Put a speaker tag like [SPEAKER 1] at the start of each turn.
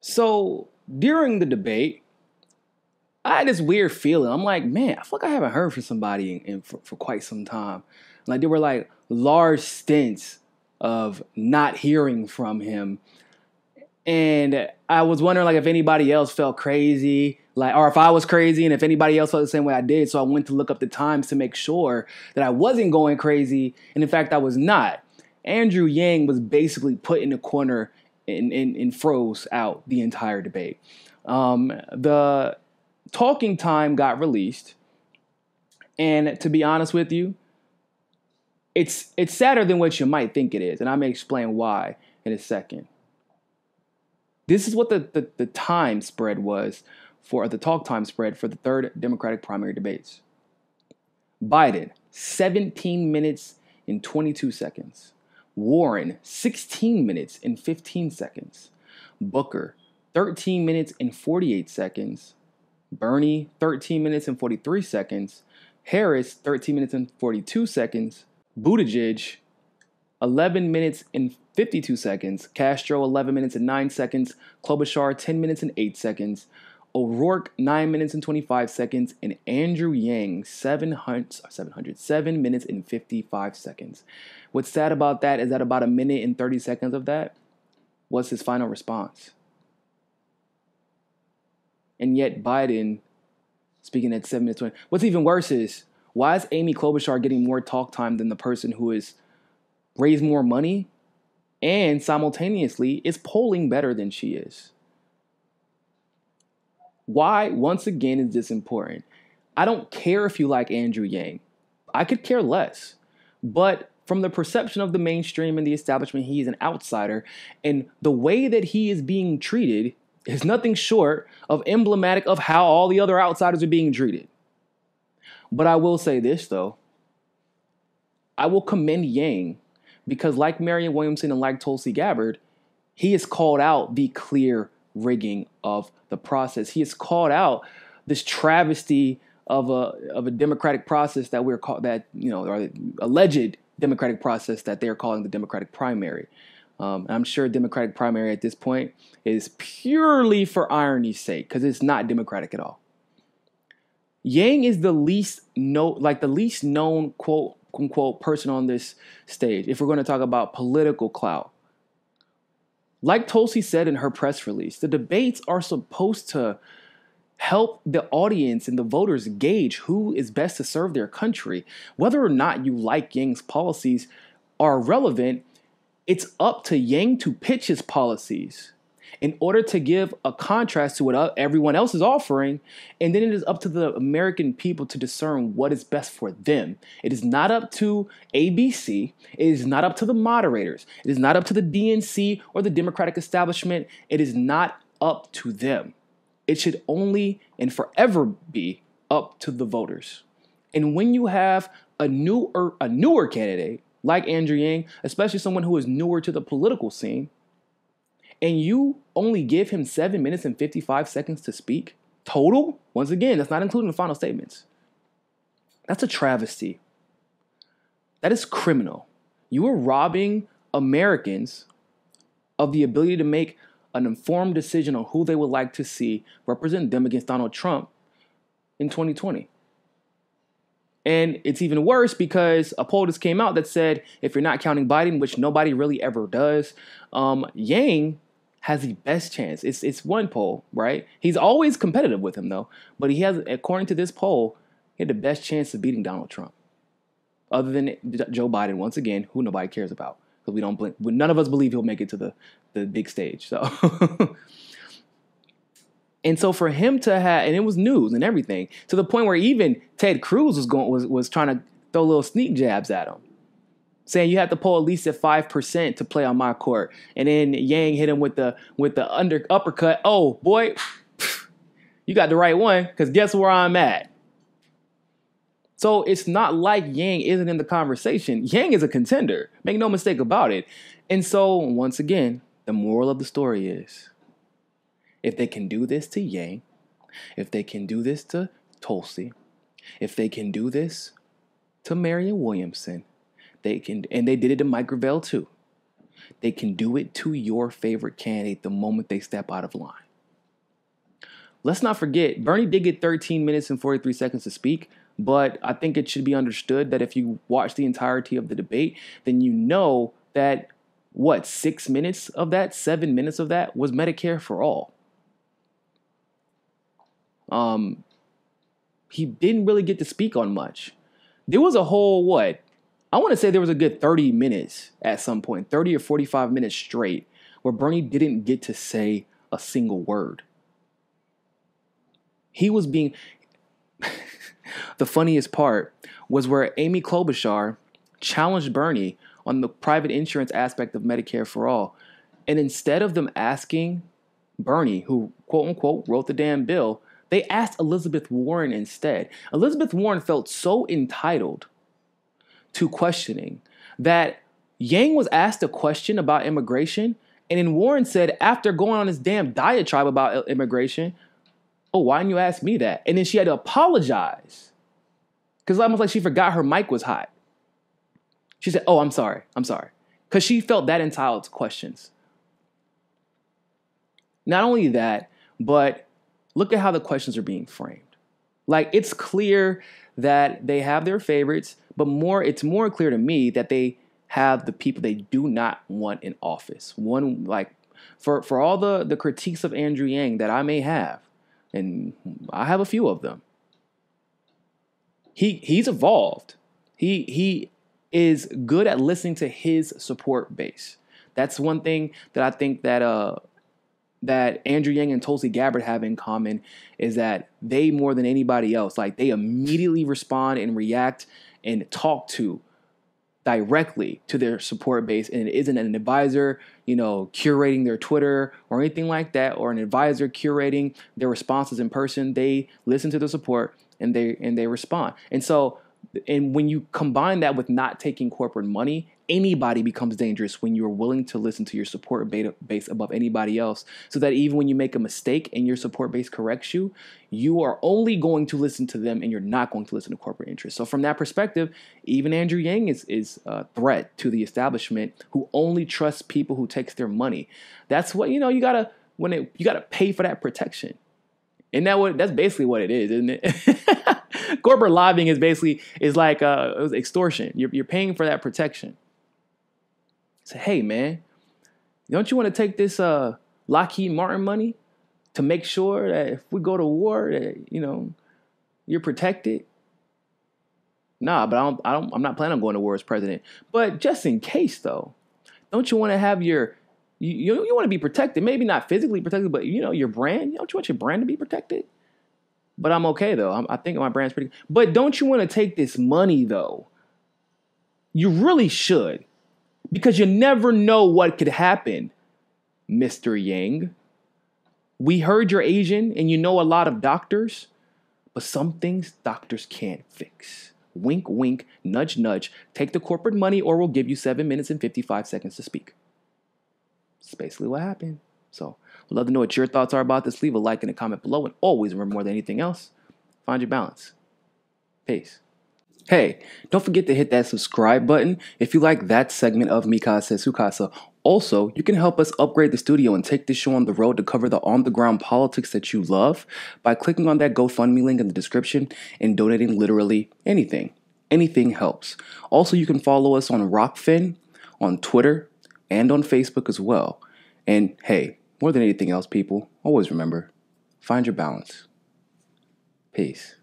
[SPEAKER 1] So during the debate, I had this weird feeling. I'm like, man, I feel like I haven't heard from somebody for quite some time. Like there were like large stints of not hearing from him. And I was wondering like if anybody else felt crazy, like, or if I was crazy and if anybody else felt the same way I did. So I went to look up the times to make sure that I wasn't going crazy. And in fact, I was not. Andrew Yang was basically put in the corner and froze out the entire debate. The talking time got released. And to be honest with you, it's sadder than what you might think it is. And I may explain why in a second. This is what the time spread was for the talk time spread for the third Democratic primary debates. Biden, 17 minutes and 22 seconds. Warren, 16 minutes and 15 seconds. Booker, 13 minutes and 48 seconds. Bernie, 13 minutes and 43 seconds. Harris, 13 minutes and 42 seconds. Buttigieg, 11 minutes and 52 seconds. Castro, 11 minutes and 9 seconds. Klobuchar, 10 minutes and 8 seconds. O'Rourke, 9 minutes and 25 seconds. And Andrew Yang, 7 minutes and 55 seconds. What's sad about that is that about a minute and 30 seconds of that was his final response. And yet Biden, speaking at 7 minutes 20. What's even worse is, why is Amy Klobuchar getting more talk time than the person who has raised more money and simultaneously is polling better than she is? Why, once again, is this important? I don't care if you like Andrew Yang. I could care less. But from the perception of the mainstream and the establishment, he is an outsider. And the way that he is being treated is nothing short of emblematic of how all the other outsiders are being treated. But I will say this, though. I will commend Yang because like Marianne Williamson and like Tulsi Gabbard, he has called out the clear rigging of the process. He has called out this travesty of a democratic process that we're called that, or the alleged democratic process that they're calling the Democratic primary. I'm sure Democratic primary at this point is purely for irony's sake because it's not democratic at all. Yang is the least known quote unquote person on this stage if we're going to talk about political clout. Like Tulsi said in her press release, the debates are supposed to help the audience and the voters gauge who is best to serve their country. Whether or not you like Yang's policies are relevant, it's up to Yang to pitch his policies in order to give a contrast to what everyone else is offering. And then it is up to the American people to discern what is best for them. It is not up to ABC. It is not up to the moderators. It is not up to the DNC or the Democratic establishment. It is not up to them. It should only and forever be up to the voters. And when you have a newer candidate like Andrew Yang, especially someone who is newer to the political scene, and you only give him 7 minutes and 55 seconds to speak total, once again, that's not including the final statements. That's a travesty. That is criminal. You are robbing Americans of the ability to make an informed decision on who they would like to see represent them against Donald Trump in 2020. And it's even worse because a poll just came out that said, if you're not counting Biden, which nobody really ever does, Yang has the best chance. It's one poll, right? He's always competitive with him, though. But he has, according to this poll, he had the best chance of beating Donald Trump. Other than Joe Biden, once again, who nobody cares about. Because none of us believe he'll make it to the big stage. So, and so for him to have, and it was news and everything, to the point where even Ted Cruz was trying to throw little sneak jabs at him, saying you have to poll at least at 5% to play on my court. And then Yang hit him with the uppercut. Oh boy, you got the right one, because guess where I'm at. So it's not like Yang isn't in the conversation. Yang is a contender. Make no mistake about it. And so once again, the moral of the story is, if they can do this to Yang, if they can do this to Tulsi, if they can do this to Marianne Williamson, they can, and they did it to Mike Gravel too. They can do it to your favorite candidate the moment they step out of line. Let's not forget, Bernie did get 13 minutes and 43 seconds to speak, but I think it should be understood that if you watch the entirety of the debate, then you know that, 7 minutes of that was Medicare for all. He didn't really get to speak on much. There was a whole, I want to say there was a good 30 minutes at some point, 30 or 45 minutes straight, where Bernie didn't get to say a single word. He was being, the funniest part was where Amy Klobuchar challenged Bernie on the private insurance aspect of Medicare for all. And instead of them asking Bernie, who quote unquote wrote the damn bill, they asked Elizabeth Warren instead. Elizabeth Warren felt so entitled to questioning that Yang was asked a question about immigration, and then Warren said, after going on this damn diatribe about immigration, oh, why didn't you ask me that? And then she had to apologize because almost like she forgot her mic was hot. She said, oh, I'm sorry. Because she felt that entitled to questions. Not only that, but look at how the questions are being framed. Like, it's clear that they have their favorites, but it's more clear to me that they have the people they do not want in office. One, like, for all the critiques of Andrew Yang that I may have, and I have a few of them, he's evolved. He is good at listening to his support base. That's one thing that I think that Andrew Yang and Tulsi Gabbard have in common, is that they, more than anybody else, like, they immediately respond and react and talk directly to their support base. And it isn't an advisor, curating their Twitter or anything like that, or an advisor curating their responses in person. They listen to the support and they respond. And when you combine that with not taking corporate money, anybody becomes dangerous when you're willing to listen to your support base above anybody else, so that even when you make a mistake and your support base corrects you, you are only going to listen to them and you're not going to listen to corporate interests. So from that perspective, even Andrew Yang is a threat to the establishment, who only trusts people who takes their money. That's what, you gotta pay for that protection. And that's basically what it is, isn't it? Corporate lobbying is like extortion. You're paying for that protection. Say, hey man, don't you want to take this Lockheed Martin money to make sure that if we go to war, that you're protected? Nah, but I'm not planning on going to war as president. But just in case though, don't you want to have you want to be protected? Maybe not physically protected, but your brand. Don't you want your brand to be protected? But I'm okay though. I think my brand's pretty good. But don't you want to take this money though? You really should. Because you never know what could happen, Mr. Yang. We heard you're Asian and you know a lot of doctors, but some things doctors can't fix. Wink, wink, nudge, nudge. Take the corporate money or we'll give you 7 minutes and 55 seconds to speak. That's basically what happened. So we'd love to know what your thoughts are about this. Leave a like and a comment below. And always remember, more than anything else, find your balance. Peace. Hey, don't forget to hit that subscribe button if you like that segment of Mikasa Sukasa. Also, you can help us upgrade the studio and take this show on the road to cover the on-the-ground politics that you love by clicking on that GoFundMe link in the description and donating literally anything. Anything helps. Also, you can follow us on Rockfin, on Twitter, and on Facebook as well. And hey, more than anything else, people, always remember, find your balance. Peace.